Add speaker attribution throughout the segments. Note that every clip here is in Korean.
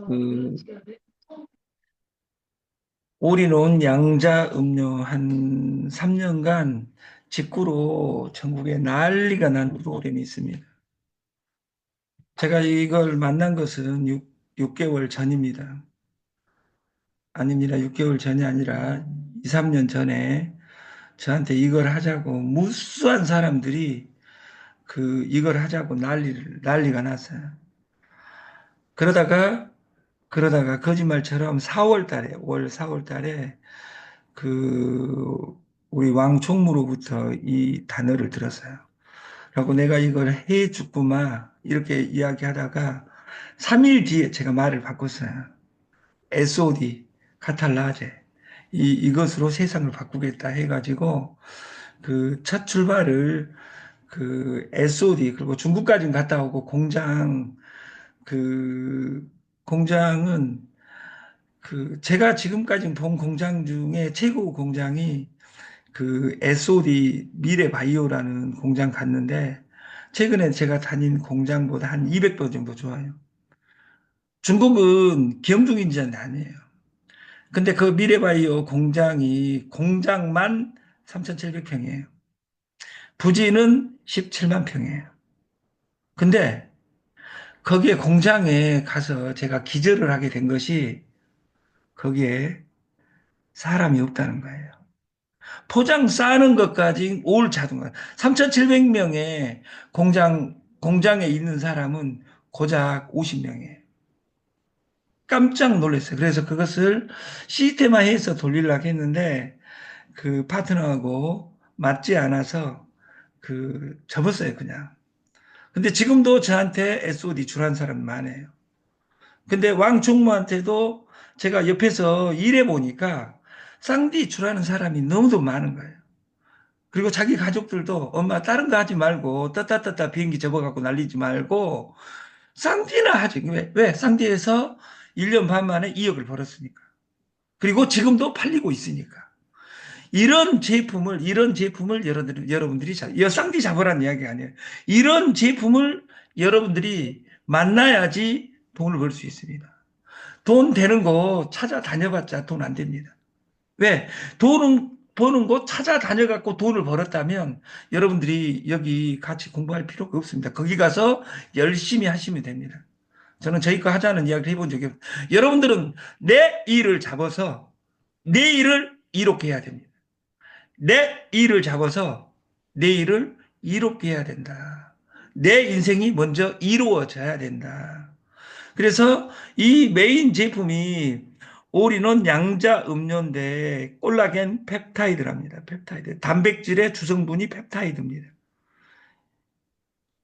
Speaker 1: 그 올인원 양자 음료 한 3년간 직구로 전국에 난리가 난 프로그램이 있습니다. 제가 이걸 만난 것은 6개월 전입니다. 아닙니다. 6개월 전이 아니라 2, 3년 전에 저한테 이걸 하자고 무수한 사람들이 이걸 하자고 난리가 났어요. 그러다가 거짓말처럼 4월 달에, 올 4월 달에 그 우리 왕 총무로부터 이 단어를 들었어요. 그리고 내가 이걸 해 죽구마 이렇게 이야기하다가 3일 뒤에 제가 말을 바꿨어요. SOD 카탈라제 이것으로 세상을 바꾸겠다 해가지고 그 첫 출발을 SOD 그리고 중국까지 갔다 오고 그 공장은 제가 지금까지 본 공장 중에 최고 공장이 SOD 미래바이오라는 공장 갔는데 최근에 제가 다닌 공장보다 한 200배 정도 좋아요. 중국은 경중인지는 아니에요. 근데 그 미래바이오 공장만 3,700평이에요. 부지는 17만 평이에요. 근데 거기에 공장에 가서 제가 기절을 하게 된 것이 거기에 사람이 없다는 거예요. 포장 싸는 것까지 올 자동화. 3,700명의 공장에 있는 사람은 고작 50명이에요. 깜짝 놀랐어요. 그래서 그것을 시스템화해서 돌리려고 했는데 그 파트너하고 맞지 않아서 접었어요, 그냥. 근데 지금도 저한테 SOD 주란 사람 많아요. 근데 왕총무한테도 제가 옆에서 일해 보니까 쌍디 주라는 사람이 너무도 많은 거예요. 그리고 자기 가족들도 엄마 다른 거 하지 말고 떴다 비행기 접어갖고 날리지 말고 쌍디나 하지. 왜? 쌍디에서 1년 반 만에 2억을 벌었으니까. 그리고 지금도 팔리고 있으니까. 이런 제품을 여러분들이 쌍디 잡으라는 이야기가 아니에요. 이런 제품을 여러분들이 만나야지 돈을 벌 수 있습니다. 돈 되는 거 찾아다녀봤자 돈 안 됩니다. 왜? 돈은 버는 곳 찾아다녀갖고 돈을 벌었다면 여러분들이 여기 같이 공부할 필요가 없습니다. 거기 가서 열심히 하시면 됩니다. 저는 저희 거 하자는 이야기를 해본 적이 없어요. 여러분들은 내 일을 잡아서 내 일을 이롭게 해야 됩니다. 내 일을 잡아서 내 일을 이롭게 해야 된다. 내 인생이 먼저 이루어져야 된다. 그래서 이 메인 제품이 올인원 양자 음료인데 콜라겐 펩타이드랍니다. 펩타이드. 단백질의 주성분이 펩타이드입니다.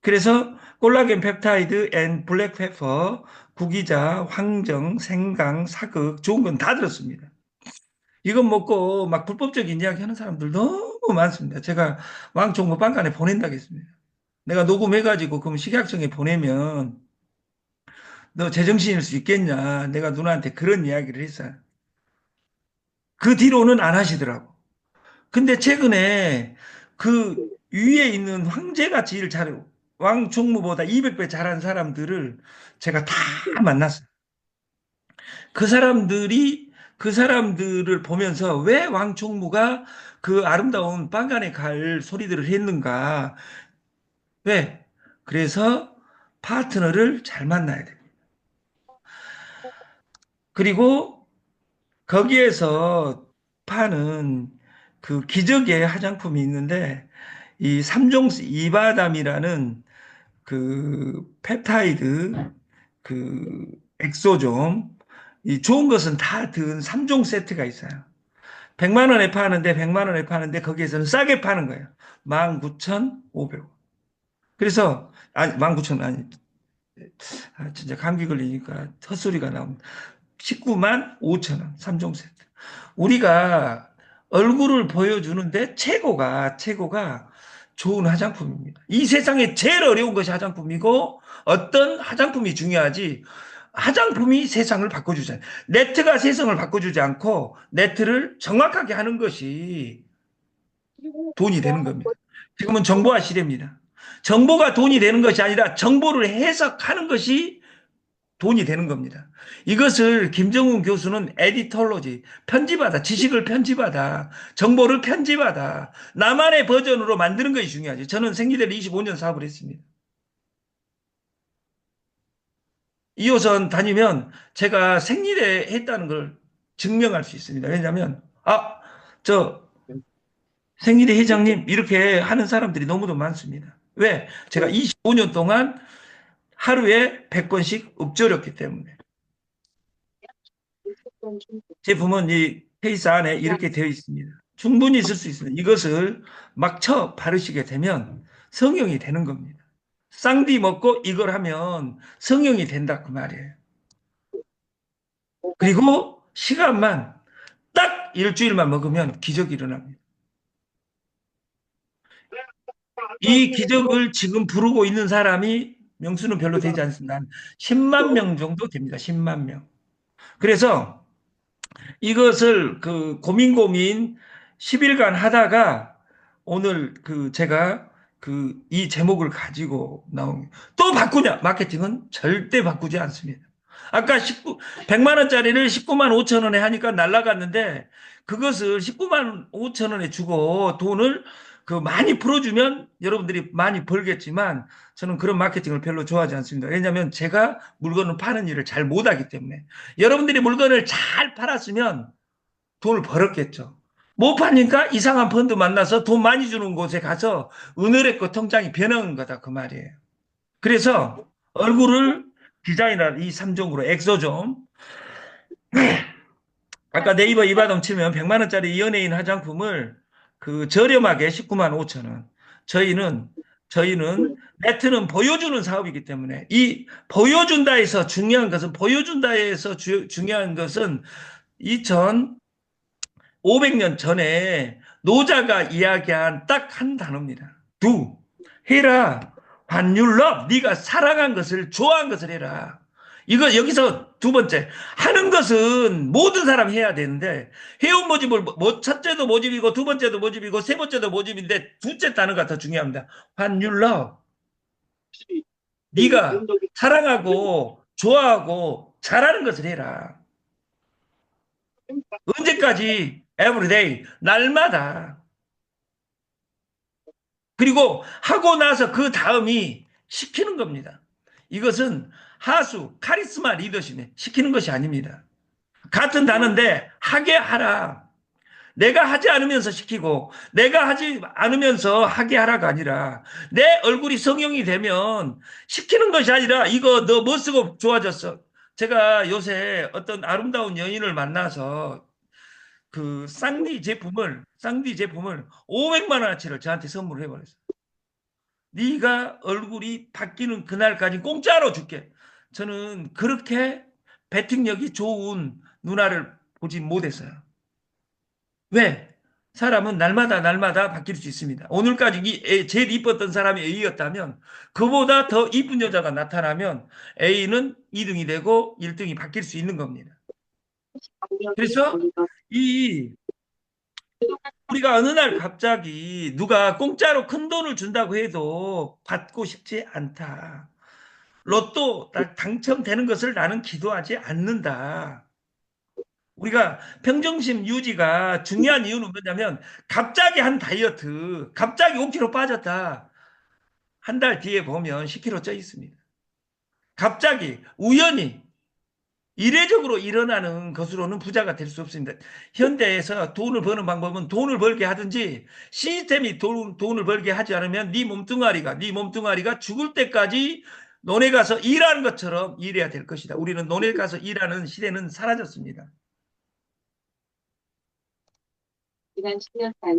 Speaker 1: 그래서 콜라겐 펩타이드 앤 블랙페퍼, 구기자, 황정, 생강, 사극 좋은 건 다 들었습니다. 이건 먹고 막 불법적인 이야기 하는 사람들 너무 많습니다. 제가 왕총무 빵간에 보낸다겠습니다. 내가 녹음해가지고 그럼 식약청에 보내면 너 제정신일 수 있겠냐. 내가 누나한테 그런 이야기를 했어요. 그 뒤로는 안 하시더라고. 근데 최근에 그 위에 있는 황제같이 일 잘하고 왕총무보다 200배 잘한 사람들을 제가 다 만났어요. 그 사람들을 보면서 왜 왕총무가 그 아름다운 빵간에 갈 소리들을 했는가. 왜? 그래서 파트너를 잘 만나야 됩니다. 그리고 거기에서 파는 기적의 화장품이 있는데 이 3종 이바담이라는 펩타이드 엑소존 이 좋은 것은 다 든 3종 세트가 있어요. 100만 원에 파는데 100만 원에 파는데 거기에서는 싸게 파는 거예요. 19,500원. 그래서 아니 19,000원 아니 진짜 감기 걸리니까 헛소리가 나옵니다. 19만 5천 원 3종 세트. 우리가 얼굴을 보여주는데 최고가 좋은 화장품입니다. 이 세상에 제일 어려운 것이 화장품이고 어떤 화장품이 중요하지 화장품이 세상을 바꿔주잖아요. 네트가 세상을 바꿔주지 않고 네트를 정확하게 하는 것이 돈이 되는 겁니다. 지금은 정보화 시대입니다. 정보가 돈이 되는 것이 아니라 정보를 해석하는 것이 돈이 되는 겁니다. 이것을 김정은 교수는 에디톨로지, 편집하다, 지식을 편집하다, 정보를 편집하다, 나만의 버전으로 만드는 것이 중요하죠. 저는 생리대를 25년 사업을 했습니다. 2호선 다니면 제가 생리대 했다는 걸 증명할 수 있습니다. 왜냐하면, 저 생리대 회장님, 이렇게 하는 사람들이 너무도 많습니다. 왜? 제가 25년 동안 하루에 100건씩 읊조렸기 때문에. 제품은 이 케이스 안에 이렇게 되어 있습니다. 충분히 쓸 수 있습니다. 이것을 막 쳐 바르시게 되면 성형이 되는 겁니다. 쌍디 먹고 이걸 하면 성형이 된다 그 말이에요. 그리고 시간만 딱 일주일만 먹으면 기적이 일어납니다. 이 기적을 지금 부르고 있는 사람이 명수는 별로 되지 않습니다. 한 10만 명 정도 됩니다. 10만 명. 그래서 이것을 그 고민 10일간 하다가 오늘 그 제가 그 이 제목을 가지고 나온 또 바꾸냐? 마케팅은 절대 바꾸지 않습니다. 아까 100만 원짜리를 19만 5천 원에 하니까 날라갔는데 그것을 19만 5천 원에 주고 돈을 그 많이 풀어주면 여러분들이 많이 벌겠지만 저는 그런 마케팅을 별로 좋아하지 않습니다. 왜냐하면 제가 물건을 파는 일을 잘 못하기 때문에 여러분들이 물건을 잘 팔았으면 돈을 벌었겠죠. 못 파니까 이상한 펀드 만나서 돈 많이 주는 곳에 가서 은혜의 통장이 변한 거다 그 말이에요. 그래서 얼굴을 디자인한 이 3종으로 엑소좀 아까 네이버 이바덤 치면 100만 원짜리 연예인 화장품을 그 저렴하게 19만 5천 원. 저희는 매트는 보여주는 사업이기 때문에 이 보여준다에서 중요한 것은 보여준다에서 중요한 것은 2,500년 전에 노자가 이야기한 딱 한 단어입니다. Do 해라. What you love. 네가 사랑한 것을 좋아한 것을 해라. 이거 여기서 두 번째 하는 것은 모든 사람이 해야 되는데 해온 모집을 뭐 첫째도 모집이고 두 번째도 모집이고 세 번째도 모집인데 둘째 단어가 더 중요합니다. What you love. 네가 사랑하고 좋아하고 잘하는 것을 해라. 언제까지? Everyday. 날마다. 그리고 하고 나서 그 다음이 시키는 겁니다. 이것은 하수, 카리스마 리더십에 시키는 것이 아닙니다. 같은 단어인데 하게 하라. 내가 하지 않으면서 시키고 내가 하지 않으면서 하게 하라가 아니라 내 얼굴이 성형이 되면 시키는 것이 아니라 이거 너 뭐 쓰고 좋아졌어. 제가 요새 어떤 아름다운 여인을 만나서 그 쌍디 제품을 500만 원어치를 저한테 선물을 해버렸어요. 네가 얼굴이 바뀌는 그날까지 공짜로 줄게. 저는 그렇게 배팅력이 좋은 누나를 보지 못했어요. 왜? 사람은 날마다 바뀔 수 있습니다. 오늘까지 제일 이뻤던 사람이 A였다면 그보다 더 이쁜 여자가 나타나면 A는 2등이 되고 1등이 바뀔 수 있는 겁니다. 그래서 이 우리가 어느 날 갑자기 누가 공짜로 큰 돈을 준다고 해도 받고 싶지 않다. 로또 당첨되는 것을 나는 기도하지 않는다. 우리가 평정심 유지가 중요한 이유는 뭐냐면 갑자기 한 다이어트, 갑자기 5kg 빠졌다. 한 달 뒤에 보면 10kg 쪄 있습니다. 갑자기 우연히 이례적으로 일어나는 것으로는 부자가 될 수 없습니다. 현대에서 돈을 버는 방법은 돈을 벌게 하든지 시스템이 돈을 벌게 하지 않으면 네 몸뚱아리가 죽을 때까지 논에 가서 일하는 것처럼 일해야 될 것이다. 우리는 논에 가서 일하는 시대는 사라졌습니다.
Speaker 2: 지난 10년 사이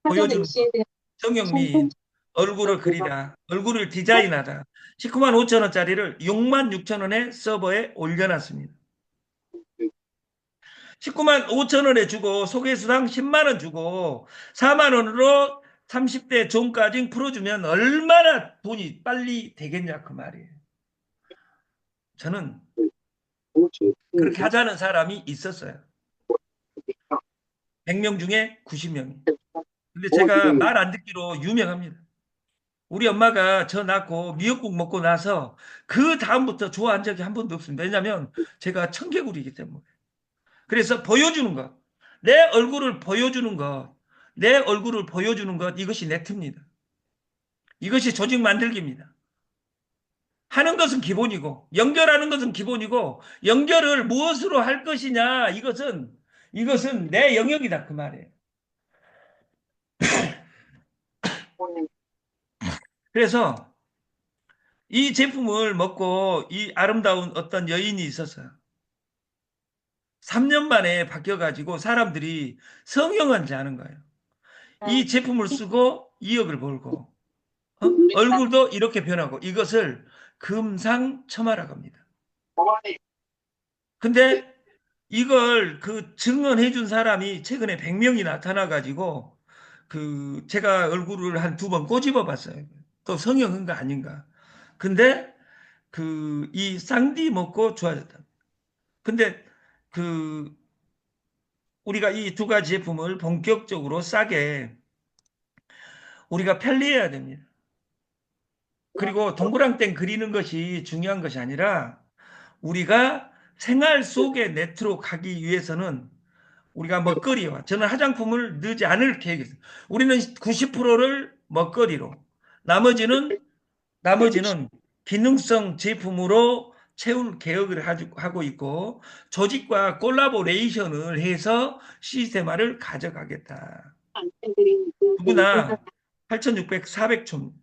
Speaker 2: 사전
Speaker 1: 보여주는 것.
Speaker 2: MC에 대한
Speaker 1: 정영민 얼굴을 그리라. 얼굴을 디자인하다. 19만 5천 원짜리를 6만 6천 원의 서버에 올려놨습니다. 19만 5천 원에 주고 소개수당 10만 원 주고 4만 원으로 30대 종까지 풀어주면 얼마나 돈이 빨리 되겠냐 그 말이에요. 저는 그렇게 하자는 사람이 있었어요. 100명 중에 90명이. 근데 제가 말 안 듣기로 유명합니다. 우리 엄마가 저 낳고 미역국 먹고 나서 그 다음부터 좋아한 적이 한 번도 없습니다. 왜냐하면 제가 청개구리이기 때문에. 그래서 보여주는 것, 내 얼굴을 보여주는 것, 내 얼굴을 보여주는 것, 이것이 네트입니다. 이것이 조직 만들기입니다. 하는 것은 기본이고, 연결하는 것은 기본이고, 연결을 무엇으로 할 것이냐, 이것은 내 영역이다. 그 말이에요. 그래서 이 제품을 먹고 이 아름다운 어떤 여인이 있었어요. 3년 만에 바뀌어가지고 사람들이 성형한지 하는 거예요. 이 제품을 쓰고 2억을 벌고, 얼굴도 이렇게 변하고, 이것을 금상첨화라고 합니다. 근데 이걸 그 증언해 준 사람이 최근에 100명이 나타나가지고, 제가 얼굴을 한 2번 꼬집어 봤어요. 또 성형한 거 아닌가. 근데 이 쌍디 먹고 좋아졌다. 근데 그 우리가 이 두 가지 제품을 본격적으로 싸게 우리가 편리해야 됩니다. 그리고 동그랑땡 그리는 것이 중요한 것이 아니라 우리가 생활 속의 네트로 가기 위해서는 우리가 먹거리와 저는 화장품을 넣지 않을 계획이었어요. 우리는 90%를 먹거리로 나머지는 기능성 제품으로 채울 계획을 하고 있고 조직과 콜라보레이션을 해서 시스템화를 가져가겠다. 누구나 8,600, 400초,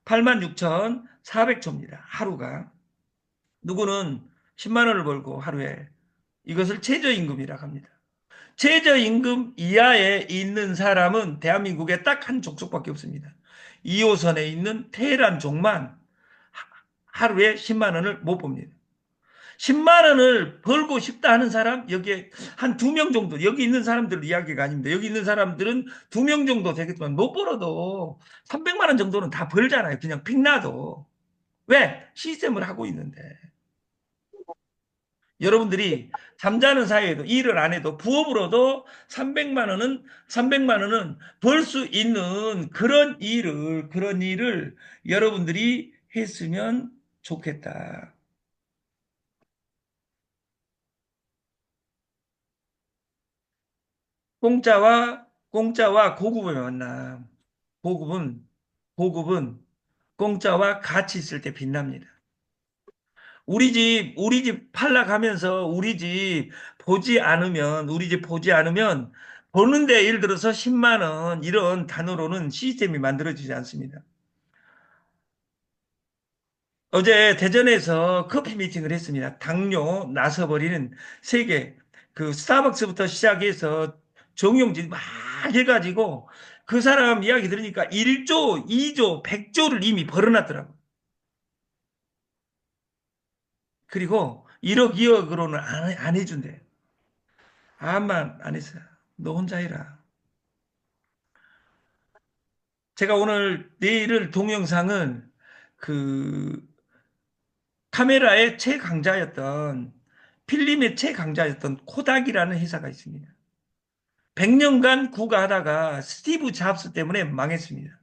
Speaker 1: 86,400초입니다. 하루가. 누구는 10만 원을 벌고 하루에 이것을 최저임금이라고 합니다. 최저임금 이하에 있는 사람은 대한민국에 딱 한 족속밖에 없습니다. 2호선에 있는 테헤란족만 하루에 10만 원을 못 봅니다. 10만 원을 벌고 싶다 하는 사람 여기에 한 2명 정도 여기 있는 사람들 이야기가 아닙니다. 여기 있는 사람들은 2명 정도 되겠지만 못 벌어도 300만 원 정도는 다 벌잖아요. 그냥 픽나도. 왜? 시스템을 하고 있는데. 여러분들이 잠자는 사이에도 일을 안 해도 부업으로도 300만 원은 벌 수 있는 그런 일을 여러분들이 했으면 좋겠다. 공짜와 고급의 만남. 고급은 고급은 공짜와 같이 있을 때 빛납니다. 우리 집 팔락하면서 우리 집 보지 않으면 보는데 예를 들어서 10만 원 이런 단어로는 시스템이 만들어지지 않습니다. 어제 대전에서 커피 미팅을 했습니다. 당뇨 나서버리는 세계 스타벅스부터 시작해서 정용진 막 해가지고 그 사람 이야기 들으니까 1조, 2조, 100조를 이미 벌어놨더라고. 그리고 1억, 2억으로는 안 해준대. 암만 안 했어요. 너 혼자 해라. 제가 내일을 동영상을 그 카메라의 최강자였던 필름의 최강자였던 코닥이라는 회사가 있습니다. 100년간 구가하다가 스티브 잡스 때문에 망했습니다.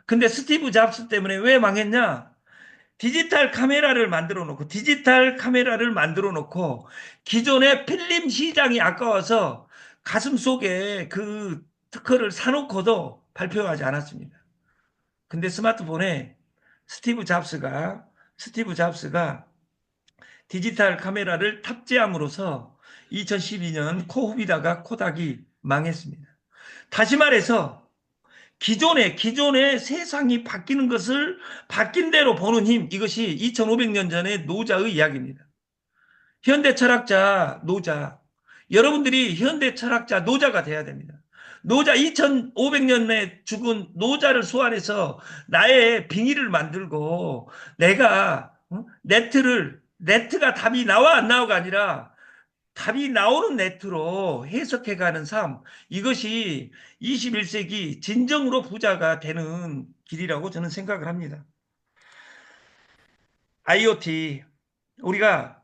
Speaker 1: 근데 스티브 잡스 때문에 왜 망했냐? 디지털 카메라를 만들어 놓고 기존의 필름 시장이 아까워서 가슴 속에 그 특허를 사놓고도 발표하지 않았습니다. 근데 스티브 잡스가 디지털 카메라를 탑재함으로써 2012년 코후비다가 코닥이 망했습니다. 다시 말해서 기존의 세상이 바뀌는 것을 바뀐 대로 보는 힘, 이것이 2500년 전의 노자의 이야기입니다. 현대 철학자 노자, 여러분들이 현대 철학자 노자가 돼야 됩니다. 노자 2500년에 죽은 노자를 소환해서 나의 빙의를 만들고 내가 네트가 답이 나와 안 나와가 아니라 답이 나오는 네트로 해석해가는 삶, 이것이 21세기 진정으로 부자가 되는 길이라고 저는 생각을 합니다. IoT, 우리가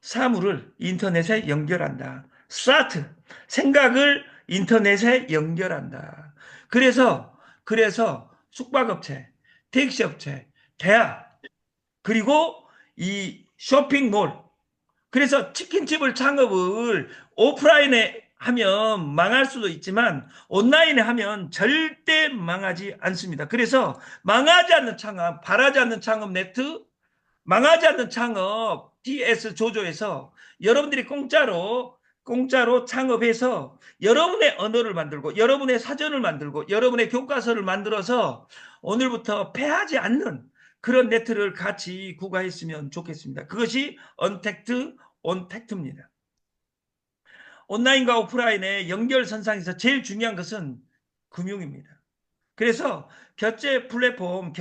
Speaker 1: 사물을 인터넷에 연결한다. 스타트, 생각을 인터넷에 연결한다. 그래서 숙박업체, 택시업체, 대학, 그리고 이 쇼핑몰. 그래서 치킨집을 창업을 오프라인에 하면 망할 수도 있지만 온라인에 하면 절대 망하지 않습니다. 그래서 망하지 않는 창업, 바라지 않는 창업 네트, 망하지 않는 창업 TS 조조에서 여러분들이 공짜로 창업해서 여러분의 언어를 만들고 여러분의 사전을 만들고 여러분의 교과서를 만들어서 오늘부터 패하지 않는 그런 네트를 같이 구가했으면 좋겠습니다. 그것이 언택트 온택트입니다. 온라인과 오프라인의 연결선상에서 제일 중요한 것은 금융입니다. 그래서 결제 플랫폼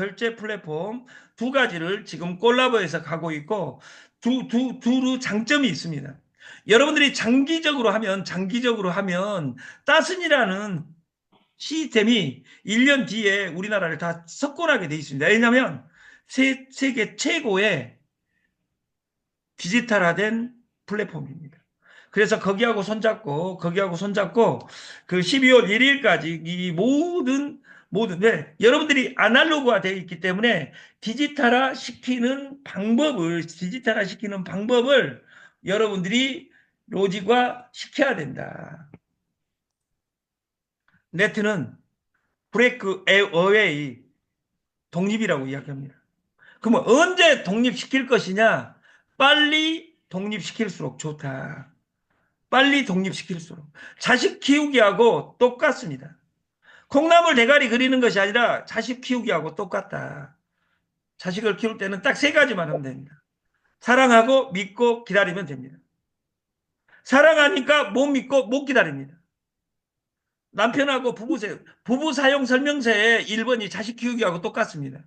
Speaker 1: 두 가지를 지금 콜라보해서 가고 있고 두루 장점이 있습니다. 여러분들이 장기적으로 하면 따슨이라는 시스템이 1년 뒤에 우리나라를 다 석권하게 돼 있습니다. 왜냐하면 세계 최고의 디지털화된 플랫폼입니다. 그래서 거기하고 손잡고 그 12월 1일까지 이 네, 여러분들이 아날로그화 되어 있기 때문에 디지털화 시키는 방법을 여러분들이 로직화 시켜야 된다. 네트는 브레이크 어웨이 독립이라고 이야기합니다. 그러면 언제 독립시킬 것이냐? 빨리 독립시킬수록 좋다. 빨리 독립시킬수록. 자식 키우기하고 똑같습니다. 콩나물 대가리 그리는 것이 아니라 자식 키우기하고 똑같다. 자식을 키울 때는 딱 세 가지만 하면 됩니다. 사랑하고 믿고 기다리면 됩니다. 사랑하니까 못 믿고 못 기다립니다. 남편하고 부부 사용 설명서의 1번이 자식 키우기하고 똑같습니다.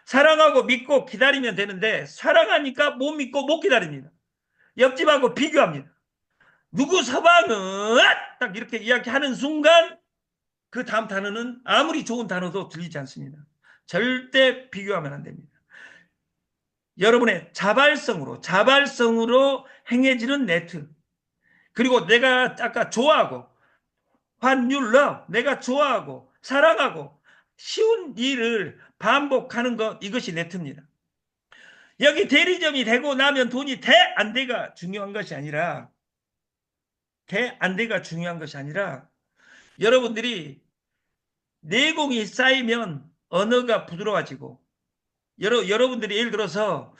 Speaker 1: 사랑하고 믿고 기다리면 되는데 사랑하니까 못 믿고 못 기다립니다. 옆집하고 비교합니다. 누구 서방은 딱 이렇게 이야기하는 순간 그 다음 단어는 아무리 좋은 단어도 들리지 않습니다. 절대 비교하면 안 됩니다. 여러분의 자발성으로 행해지는 네트. 그리고 내가 아까 좋아하고 환율러 내가 좋아하고 사랑하고 쉬운 일을 반복하는 것 이것이 네트입니다. 여기 대리점이 되고 나면 돈이 돼 안 돼가 중요한 것이 아니라 여러분들이 내공이 쌓이면 언어가 부드러워지고 여러분들이 예를 들어서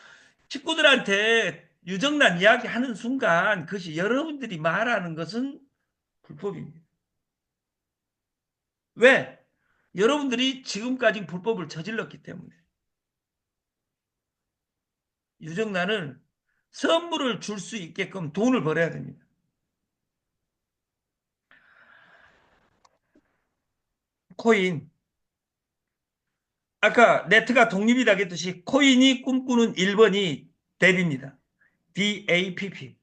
Speaker 1: 친구들한테 유정란 이야기하는 순간 그것이 여러분들이 말하는 것은 불법입니다. 왜? 여러분들이 지금까지 불법을 저질렀기 때문에. 유정란을 선물을 줄 수 있게끔 돈을 벌어야 됩니다. 코인. 아까 네트가 독립이라 했듯이 코인이 꿈꾸는 1번이 DApp입니다. DAPP.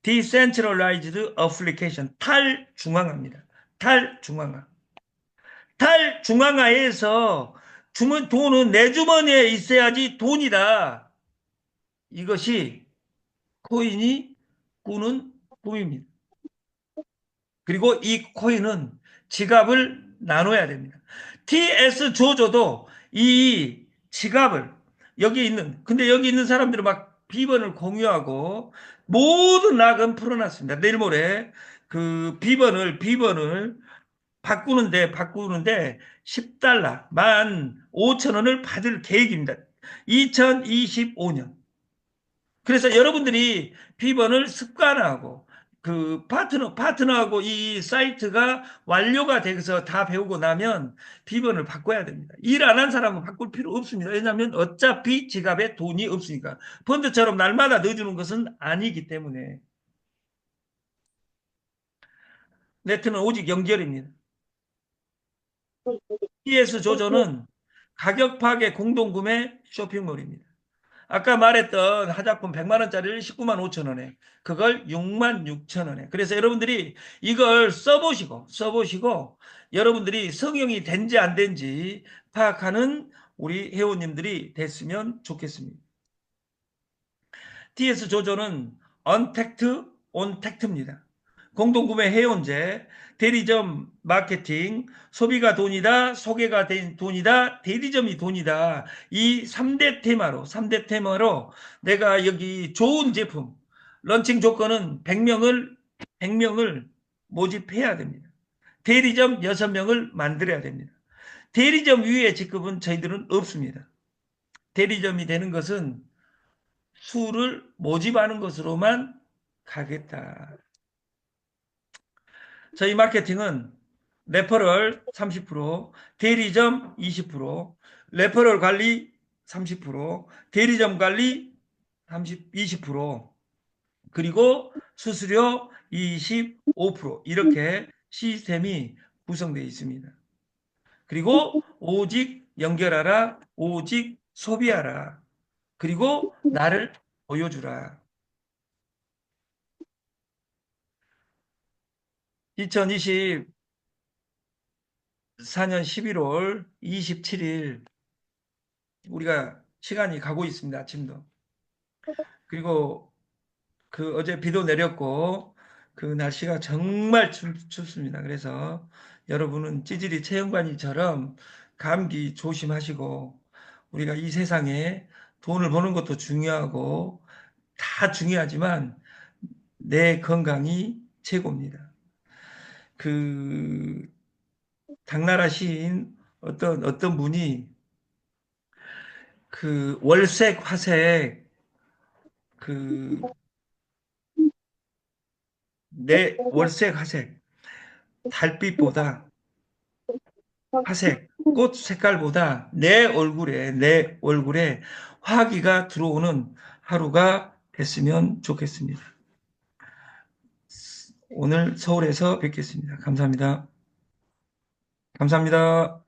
Speaker 1: Decentralized Application. 탈중앙화입니다. 탈중앙화. 탈중앙화에서 돈은 내 주머니에 있어야지 돈이다. 이것이 코인이 꾸는 꿈입니다. 그리고 이 코인은 지갑을 나눠야 됩니다. TS 조조도 이 지갑을 근데 여기 있는 사람들은 막 비번을 공유하고 모든 락은 풀어놨습니다. 내일 모레 그 비번을 바꾸는데 10달러, 15,000원을 받을 계획입니다. 2025년. 그래서 여러분들이 비번을 습관하고 그 파트너하고 이 사이트가 완료가 돼서 다 배우고 나면 비번을 바꿔야 됩니다. 일 안 한 사람은 바꿀 필요 없습니다. 왜냐하면 어차피 지갑에 돈이 없으니까. 펀드처럼 날마다 넣어주는 것은 아니기 때문에. 네트는 오직 연결입니다. PS 조조는 가격 파괴 공동구매 쇼핑몰입니다. 아까 말했던 하작품 100만 원짜리를 19만 5천 원에 그걸 6만 6천 원에 그래서 여러분들이 이걸 써보시고 여러분들이 성형이 된지 안 된지 파악하는 우리 회원님들이 됐으면 좋겠습니다. TS 조조는 언택트 온택트입니다. 공동구매 해온제, 대리점 마케팅, 소비가 돈이다, 소개가 돈이다, 대리점이 돈이다. 이 3대 테마로 내가 여기 좋은 제품, 런칭 조건은 100명을 모집해야 됩니다. 대리점 6명을 만들어야 됩니다. 대리점 위에 직급은 저희들은 없습니다. 대리점이 되는 것은 수를 모집하는 것으로만 가겠다. 저희 마케팅은 레퍼럴 30%, 대리점 20%, 레퍼럴 관리 30%, 대리점 관리 20%, 그리고 수수료 25% 이렇게 시스템이 구성되어 있습니다. 그리고 오직 연결하라, 오직 소비하라, 그리고 나를 보여주라. 2024년 11월 27일 우리가 시간이 가고 있습니다. 아침도. 그리고 그 어제 비도 내렸고 그 날씨가 정말 춥습니다. 그래서 여러분은 찌질이 체험관이처럼 감기 조심하시고 우리가 이 세상에 돈을 버는 것도 중요하고 다 중요하지만 내 건강이 최고입니다. 그 당나라 시인 어떤 분이 그 월색 화색 그 내 월색 화색 달빛보다 화색 꽃 색깔보다 내 얼굴에 화기가 들어오는 하루가 됐으면 좋겠습니다. 오늘 서울에서 뵙겠습니다. 감사합니다. 감사합니다.